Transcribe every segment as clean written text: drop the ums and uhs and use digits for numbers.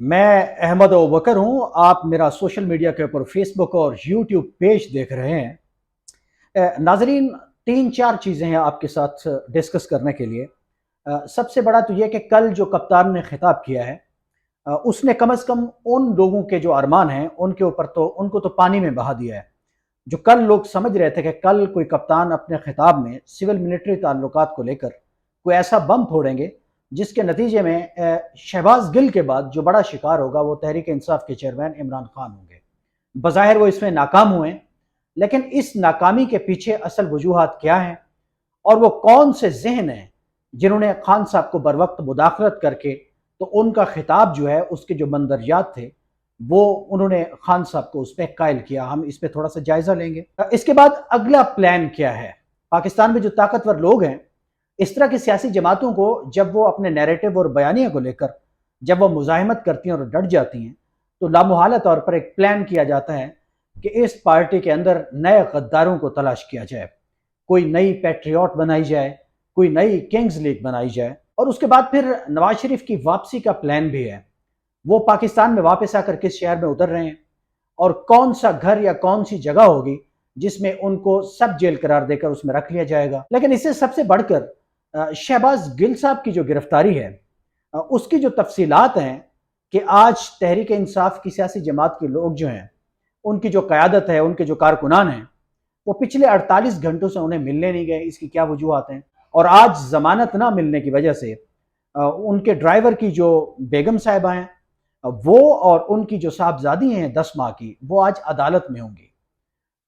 मैं अहमद अबूबकर हूँ। आप मेरा सोशल मीडिया के ऊपर फेसबुक और यूट्यूब पेज देख रहे हैं। नाजरीन, तीन चार चीज़ें हैं आपके साथ डिस्कस करने के लिए। सबसे बड़ा तो यह कि कल जो कप्तान ने खिताब किया है, उसने कम अज़ कम उन लोगों के जो अरमान हैं उनके ऊपर तो उनको तो पानी में बहा दिया है। जो कल लोग समझ रहे थे कि कल कोई कप्तान अपने खिताब में सिविल मिलिट्री ताल्लुकात को लेकर कोई ऐसा बम फोड़ेंगे जिसके नतीजे में शहबाज गिल के बाद जो बड़ा शिकार होगा वो तहरीक इंसाफ के चेयरमैन इमरान खान होंगे। बज़ाहिर वो इसमें नाकाम हुए, लेकिन इस नाकामी के पीछे असल वजूहात क्या हैं और वो कौन से जहन हैं जिन्होंने खान साहब को बर वक्त मुदाखलत करके तो उनका खिताब जो है उसके जो मंदरियात थे वो उन्होंने खान साहब को उस पर कायल किया। हम इस पर थोड़ा सा जायजा लेंगे। इसके बाद अगला प्लान क्या है। पाकिस्तान में जो ताकतवर लोग हैं, इस तरह की सियासी जमातों को जब वो अपने नैरेटिव और बयानिया को लेकर जब वो मुजाहिमत करती हैं और डट जाती हैं तो लामुहाला तौर पर एक प्लान किया जाता है कि इस पार्टी के अंदर नए गद्दारों को तलाश किया जाए, कोई नई पैट्रियट बनाई जाए, कोई नई किंग्स लीग बनाई जाए। और उसके बाद फिर नवाज शरीफ की वापसी का प्लान भी है। वो पाकिस्तान में वापस आकर किस शहर में उतर रहे हैं और कौन सा घर या कौन सी जगह होगी जिसमें उनको सब जेल करार देकर उसमें रख लिया जाएगा। लेकिन इससे सबसे बढ़कर शहबाज गिल साहब की जो गिरफ्तारी है, उसकी जो तफसीलात हैं कि आज तहरीक इंसाफ की सियासी जमात के लोग जो हैं, उनकी जो क़यादत है, उनके जो कारकुनान हैं, वो पिछले 48 घंटों से उन्हें मिलने नहीं गए। इसकी क्या वजूहत हैं? और आज जमानत ना मिलने की वजह से उनके ड्राइवर की जो बेगम साहिबा हैं, वो और उनकी जो साहबजादी हैं 10 माह की, वो आज अदालत में होंगी।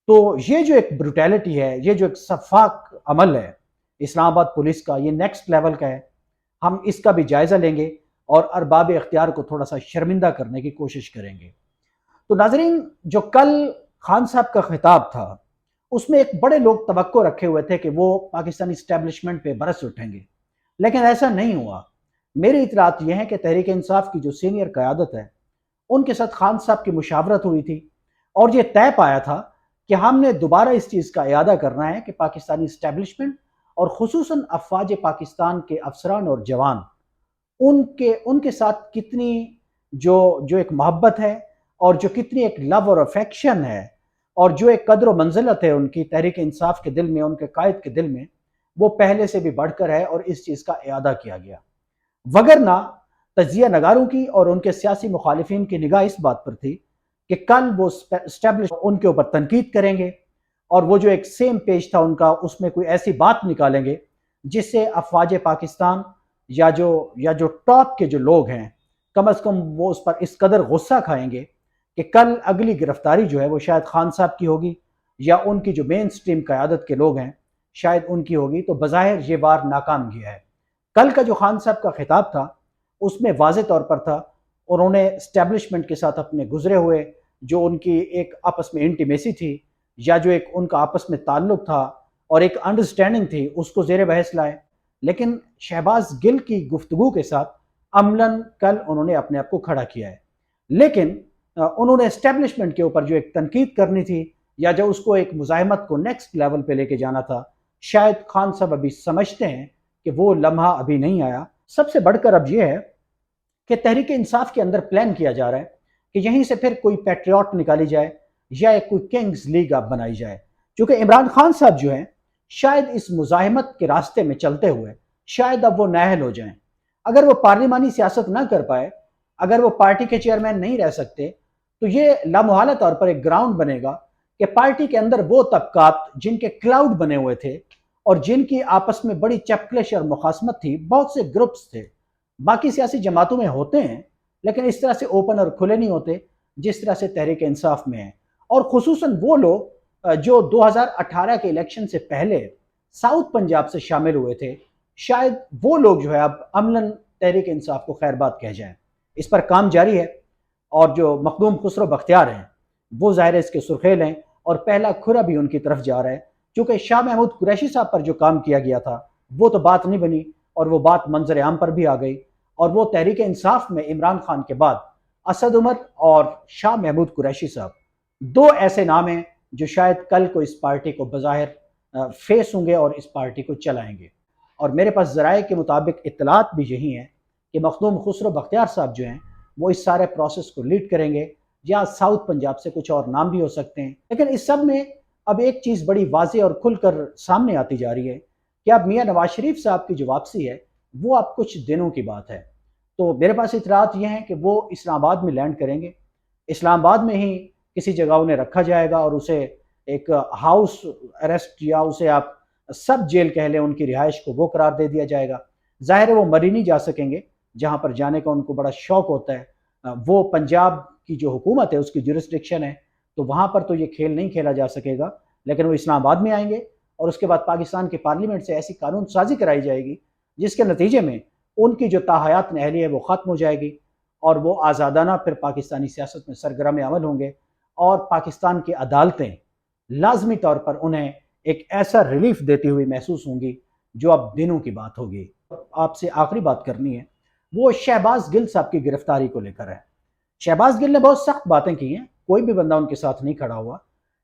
तो ये जो एक ब्रुटैलिटी है, ये जो एक सफाक अमल है इस्लामाबाद पुलिस का, ये नेक्स्ट लेवल का है। हम इसका भी जायजा लेंगे और अरबाब इख्तियार को थोड़ा सा शर्मिंदा करने की कोशिश करेंगे। तो नाजरीन, जो कल खान साहब का खिताब था उसमें एक बड़े लोग तवक्को रखे हुए थे कि वो पाकिस्तानी इस्टेब्लिशमेंट पे बरस उठेंगे, लेकिन ऐसा नहीं हुआ। मेरी इतलात यह है कि तहरीक इंसाफ की जो सीनियर क़यादत है उनके साथ खान साहब की मुशावरत हुई थी और ये तय पाया था कि हमने दोबारा इस चीज़ का इयादा करना है कि पाकिस्तानी इस्टेब्लिशमेंट और खुसूसन अफवाज पाकिस्तान के अफसरान और जवान, उनके उनके साथ कितनी जो जो एक मोहब्बत है और जो कितनी एक लव और अफेक्शन है और जो एक कदर मंजिलत है उनकी तहरीक इंसाफ के दिल में, उनके कायद के दिल में, वो पहले से भी बढ़कर है और इस चीज़ का इयादा किया गया। वगरना तजिया नगारों की और उनके सियासी मुखालिफिन की निगाह इस बात पर थी कि कल वो स्टैब्लिश उनके ऊपर तनकीद करेंगे और वो जो एक सेम पेज था उनका, उसमें कोई ऐसी बात निकालेंगे जिससे अफवाज पाकिस्तान या जो टॉप के जो लोग हैं, कम अज़ कम वो उस पर इस कदर गुस्सा खाएंगे कि कल अगली गिरफ्तारी जो है वो शायद खान साहब की होगी या उनकी जो मेन स्ट्रीम क़यादत के लोग हैं शायद उनकी होगी। तो बज़ाहिर ये वार नाकाम गया है। कल का जो खान साहब का खिताब था उसमें वाज़े तौर पर था, उन्होंने इस्टेब्लिशमेंट के साथ अपने गुजरे हुए जो उनकी एक आपस में इंटीमेसी थी या जो एक उनका आपस में ताल्लुक था और एक अंडरस्टैंडिंग थी, उसको ज़ेर बहस लाए। लेकिन शहबाज गिल की गुफ्तगू के साथ अमलन कल उन्होंने अपने आप को खड़ा किया है। लेकिन उन्होंने इस्टेब्लिशमेंट के ऊपर जो एक तनकीद करनी थी या जो उसको एक मुज़ाहिमत को नेक्स्ट लेवल पे लेके जाना था, शायद खान साहब अभी समझते हैं कि वो लम्हा अभी नहीं आया। सबसे बढ़कर अब ये है कि तहरीक इंसाफ के अंदर प्लान किया जा रहा है कि यहीं से फिर कोई पैट्रियट निकाली जाए या एक कोई किंग्स लीग अब बनाई जाए। क्योंकि इमरान खान साहब जो हैं, शायद इस मुजाहिमत के रास्ते में चलते हुए शायद अब वो नाअहल हो जाएं। अगर वो पार्लिमानी सियासत ना कर पाए, अगर वो पार्टी के चेयरमैन नहीं रह सकते, तो ये लामुहाला तौर पर एक ग्राउंड बनेगा कि पार्टी के अंदर वो तबकात जिनके क्लाउड बने हुए थे और जिनकी आपस में बड़ी चपकलिश और मुखासमत थी, बहुत से ग्रुप्स थे, बाकी सियासी जमातों में होते हैं लेकिन इस तरह से ओपन और खुले नहीं होते जिस तरह से तहरीक इंसाफ में है। और खुसूसन वो लोग जो 2018 के इलेक्शन से पहले साउथ पंजाब से शामिल हुए थे, शायद वो लोग जो है अब अमलन तहरीक इंसाफ को खैरबाद कह जाएं। इस पर काम जारी है और जो मखदूम खुसरो बख्तियार हैं वो ज़ाहिर है इसके सुर्खेल हैं और पहला खुरा भी उनकी तरफ जा रहा है। क्योंकि शाह महमूद कुरैशी साहब पर जो काम किया गया था वो तो बात नहीं बनी और वो बात मंजर आम पर भी आ गई और वो तहरीक इंसाफ में इमरान खान के बाद असद उमर और शाह महमूद कुरैशी साहब, दो ऐसे नाम हैं जो शायद कल को इस पार्टी को बज़ाहिर फेस होंगे और इस पार्टी को चलाएंगे। और मेरे पास ज़राए के मुताबिक इत्तलात भी यही हैं कि मखदूम खुसरो बख्तियार साहब जो हैं وہ اس سارے پروسیس کو لیڈ کریں گے، یا ساؤتھ پنجاب سے کچھ اور نام بھی ہو سکتے ہیں۔ لیکن اس سب میں اب ایک چیز بڑی واضح اور کھل کر سامنے آتی جا رہی ہے کہ اب میاں نواز شریف صاحب کی جو واپسی ہے وہ اب کچھ دنوں کی بات ہے۔ تو میرے پاس اطلاعات یہ ہیں کہ وہ اسلام آباد میں لینڈ کریں گے، اسلام آباد میں ہی کسی جگہ انہیں رکھا جائے گا، اور اسے ایک ہاؤس اریسٹ یا اسے آپ سب جیل کہہ لیں، ان کی رہائش کو وہ قرار دے دیا جائے گا۔ ظاہر ہے وہ مری نہیں جا سکیں گے، جہاں پر جانے کا ان کو بڑا شوق ہوتا ہے، وہ پنجاب کی جو حکومت ہے اس کی جورسڈکشن ہے، تو وہاں پر تو یہ کھیل نہیں کھیلا جا سکے گا، لیکن وہ اسلام آباد میں آئیں گے، اور اس کے بعد پاکستان کے پارلیمنٹ سے ایسی قانون سازی کرائی جائے گی جس کے نتیجے میں ان کی جو تاحیات نہلی ہے وہ ختم ہو جائے گی، اور وہ آزادانہ پھر پاکستانی سیاست میں سرگرم عمل ہوں گے، اور پاکستان کی عدالتیں لازمی طور پر انہیں ایک ایسا ریلیف دیتی ہوئی محسوس ہوں گی جو اب دنوں کی بات ہوگی۔ آپ سے آخری بات کرنی ہے، وہ شہباز گل صاحب کی گرفتاری کو لے کر ہے۔ شہباز گل نے بہت سخت باتیں کی ہیں، کوئی بھی بندہ ان کے ساتھ نہیں کھڑا ہوا،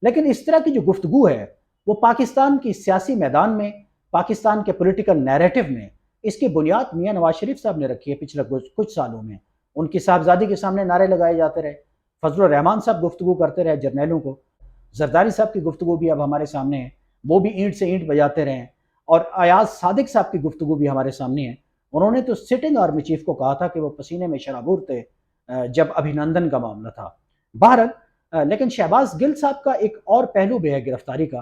لیکن اس طرح کی جو گفتگو ہے وہ پاکستان کی سیاسی میدان میں، پاکستان کے پولیٹیکل نیریٹو میں اس کی بنیاد میاں نواز شریف صاحب نے رکھی ہے پچھلے کچھ سالوں میں۔ ان کی صاحبزادی کے سامنے نعرے لگائے جاتے رہے، فضل الرحمان صاحب گفتگو کرتے رہے جرنیلوں کو، زرداری صاحب کی گفتگو بھی اب ہمارے سامنے ہے، وہ بھی اینٹ سے اینٹ بجاتے رہے ہیں، اور ایاز صادق صاحب کی گفتگو بھی ہمارے سامنے ہے۔ انہوں نے تو سٹنگ آرمی چیف کو کہا تھا کہ وہ پسینے میں شرابور تھے جب ابھینندن کا معاملہ تھا۔ بہرحال لیکن شہباز گل صاحب کا ایک اور پہلو بھی ہے گرفتاری کا،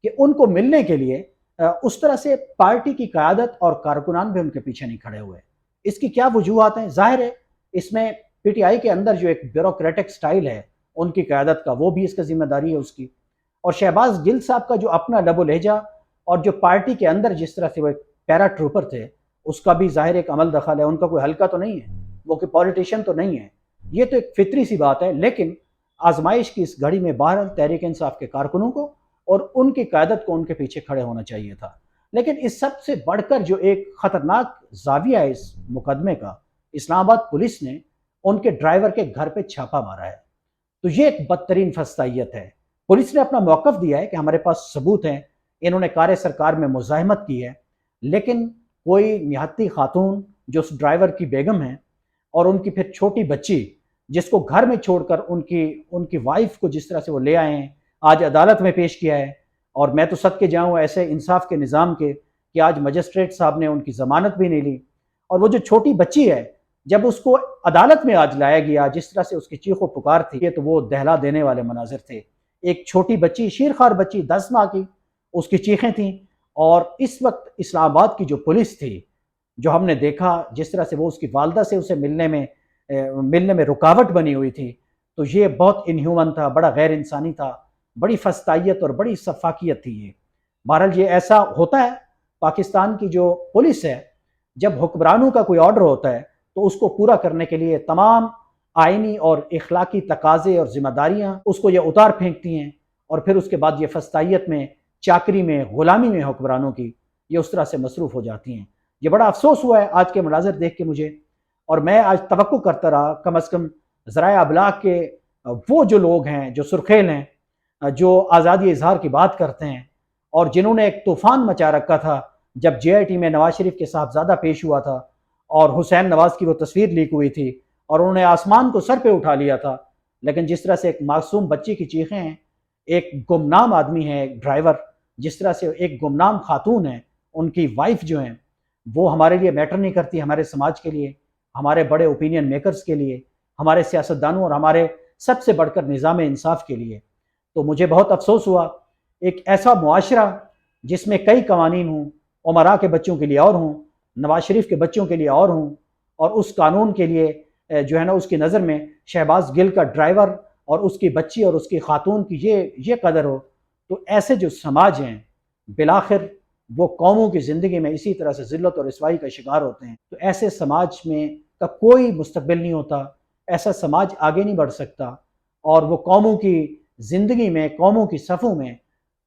کہ ان کو ملنے کے لیے اس طرح سے پارٹی کی قیادت اور کارکنان بھی ان کے پیچھے نہیں کھڑے ہوئے۔ اس کی کیا وجوہات ہیں؟ ظاہر ہے اس میں پی ٹی آئی کے اندر جو ایک بیوروکریٹک سٹائل ہے ان کی قیادت کا، وہ بھی اس کا ذمہ داری ہے اس کی، اور شہباز گل صاحب کا جو اپنا لب و لہجہ اور جو پارٹی کے اندر جس طرح سے وہ ایک پیرا ٹروپر تھے، اس کا بھی ظاہر ایک عمل دخل ہے۔ ان کا کوئی ہلکا تو نہیں ہے، وہ کوئی پولیٹیشین تو نہیں ہے، یہ تو ایک فطری سی بات ہے۔ لیکن آزمائش کی اس گھڑی میں بہرحال تحریک انصاف کے کارکنوں کو اور ان کی قیادت کو ان کے پیچھے کھڑے ہونا چاہیے تھا۔ لیکن اس سب سے بڑھ کر جو ایک خطرناک زاویہ ہے اس مقدمے کا، اسلام آباد پولیس نے ان کے ڈرائیور کے گھر پہ چھاپا مارا ہے، تو یہ ایک بدترین فسطائیت ہے۔ پولیس نے اپنا موقف دیا ہے کہ ہمارے پاس ثبوت ہیں، انہوں نے کار سرکار میں مزاحمت کی ہے، لیکن کوئی نہتی خاتون جو اس ڈرائیور کی بیگم ہے، اور ان کی پھر چھوٹی بچی جس کو گھر میں چھوڑ کر ان کی وائف کو جس طرح سے وہ لے آئے ہیں، آج عدالت میں پیش کیا ہے، اور میں تو صدقے جاؤں ایسے انصاف کے نظام کے کہ آج مجسٹریٹ صاحب نے ان کی ضمانت بھی نہیں لی، اور وہ جو چھوٹی بچی ہے جب اس کو عدالت میں آج لایا گیا، جس طرح سے اس کی چیخ و پکار تھی تو وہ دہلا دینے والے مناظر تھے۔ ایک چھوٹی بچی، شیرخوار بچی 10 ماہ کی، اس کی چیخیں تھیں، اور اس وقت اسلام آباد کی جو پولیس تھی، جو ہم نے دیکھا جس طرح سے وہ اس کی والدہ سے اسے ملنے میں رکاوٹ بنی ہوئی تھی، تو یہ بہت انہیومن تھا، بڑا غیر انسانی تھا، بڑی فسطائیت اور بڑی سفاکیت تھی یہ۔ بہرحال یہ ایسا ہوتا ہے، پاکستان کی جو پولیس ہے جب حکمرانوں کا کوئی آرڈر ہوتا ہے تو اس کو پورا کرنے کے لیے تمام آئینی اور اخلاقی تقاضے اور ذمہ داریاں اس کو یہ اتار پھینکتی ہیں، اور پھر اس کے بعد یہ فسطائیت میں، چاکری میں، غلامی میں حکمرانوں کی یہ اس طرح سے مصروف ہو جاتی ہیں۔ یہ بڑا افسوس ہوا ہے آج کے مناظر دیکھ کے مجھے، اور میں آج توقع کرتا رہا کم از کم ذرائع ابلاغ کے وہ جو لوگ ہیں جو سرخیل ہیں، جو آزادی اظہار کی بات کرتے ہیں، اور جنہوں نے ایک طوفان مچا رکھا تھا جب جے آئی ٹی میں نواز شریف کے صاحبزادہ پیش ہوا تھا، اور حسین نواز کی وہ تصویر لیک ہوئی تھی، اور انہوں نے آسمان کو سر پہ اٹھا لیا تھا، لیکن جس طرح سے ایک معصوم بچی کی چیخیں ہیں، ایک گمنام آدمی ہے، ایک ڈرائیور، جس طرح سے ایک گمنام خاتون ہے، ان کی وائف جو ہیں، وہ ہمارے لیے میٹر نہیں کرتی، ہمارے سماج کے لیے، ہمارے بڑے اوپینین میکرز کے لیے، ہمارے سیاستدانوں اور ہمارے سب سے بڑھ کر نظام انصاف کے لیے۔ تو مجھے بہت افسوس ہوا، ایک ایسا معاشرہ جس میں کئی قوانین ہوں، امراء کے بچوں کے لیے اور ہوں، نواز شریف کے بچوں کے لیے اور ہوں، اور اس قانون کے لیے جو ہے نا اس کی نظر میں شہباز گل کا ڈرائیور اور اس کی بچی اور اس کی خاتون کی یہ قدر ہو، تو ایسے جو سماج ہیں بالآخر وہ قوموں کی زندگی میں اسی طرح سے ذلت اور رسوائی کا شکار ہوتے ہیں۔ تو ایسے سماج میں کا کوئی مستقبل نہیں ہوتا، ایسا سماج آگے نہیں بڑھ سکتا، اور وہ قوموں کی زندگی میں، قوموں کی صفوں میں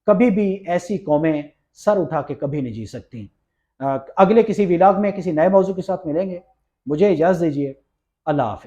کبھی بھی ایسی قومیں سر اٹھا کے کبھی نہیں جی سکتی۔ اگلے کسی ولاگ میں کسی نئے موضوع کے ساتھ ملیں گے، مجھے اجازت دیجیے، اللہ حافظ۔